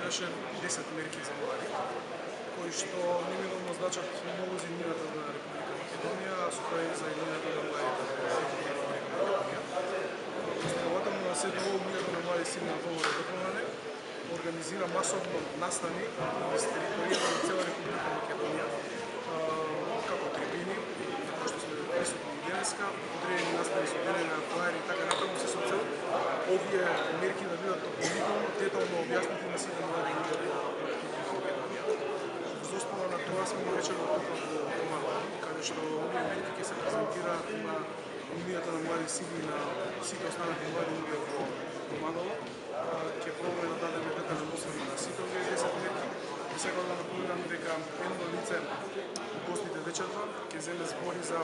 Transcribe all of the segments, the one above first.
беше 10 мерки за млади, кои што неминовно значат многу за иднината на Република Македонија, а со тоа и за иднината на младите во Република Македонија. Последователно на сето ово Унијата на млади сили на Долна Редопланане организира масовно настани низ територијата на цела Република Македонија, како трибини, кои што сме присутни и денеска, одредени настани со делење на флаери и така натаму, се со цел овие мерки да бидат дополнително детално објаснати на сите млади луѓе во Република Македонија. Врз основа на тоа сме и вечер во Оман, каде што овие мерки ќе се презентираат на Унијата на млади сили на сите останати млади луѓе во Оманово. Ќе пробаме да дадеме детален осврт на сите овие 10 мерки. И сега да напоминам дека едно лице гостите вечерва ќе земе збори за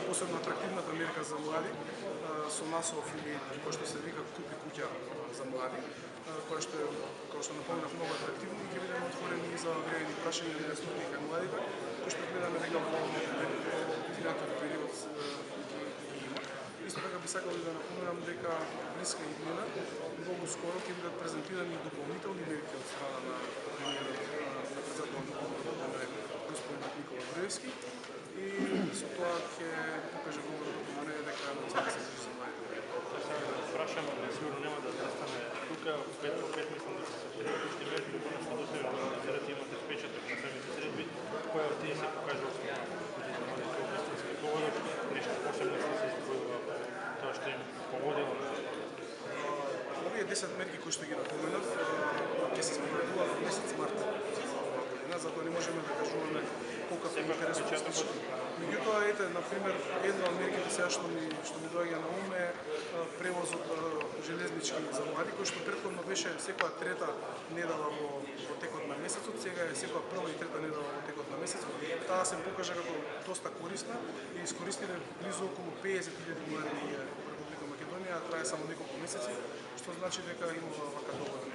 посебно атрактивната мерка за млади со наслов или кој што се вика Купи куќа за млади, која што е, кој што напоминав, многу атрактивно и ќе бидеме отворени и за одредени прашања или насмртни кај младите, кои што гледаме дека во финатов период ги има. Исто така би сакал да напоминам дека блиска иднина многу скоро ќе бидат презентирани дополнителни мерки од страна на председател на господин Никола Груевски и со тоа ќе покаже говорот на мене дека се грижи за младите. Прашам, сигурно нема да застане тука, пет мислам да се ще мерки, конечно до сега да имате впечаток на самите средби, која од тие се покажа основа за младите опистински говорот, нешто посебно што се избројува тоа што им погодило. Овие 10 мерки кои што ги напоменав ќе се спроведуваат во месец март оваа година, затоа не можеме да кажуваме колку е интересно. Меѓутоа, ете, например, една од мерките сега што ми доаѓа на ум е превозот железнички за млади, кој што претходно беше секоја трета недела во текот на месецот, сега е секоја прва и трета недела во текот на месецот. Таа се покажа како доста корисна и искористиле близу околу 50.000 млади луѓе во Република Македонија, трае само неколку месеци, што значи дека има вака доволен.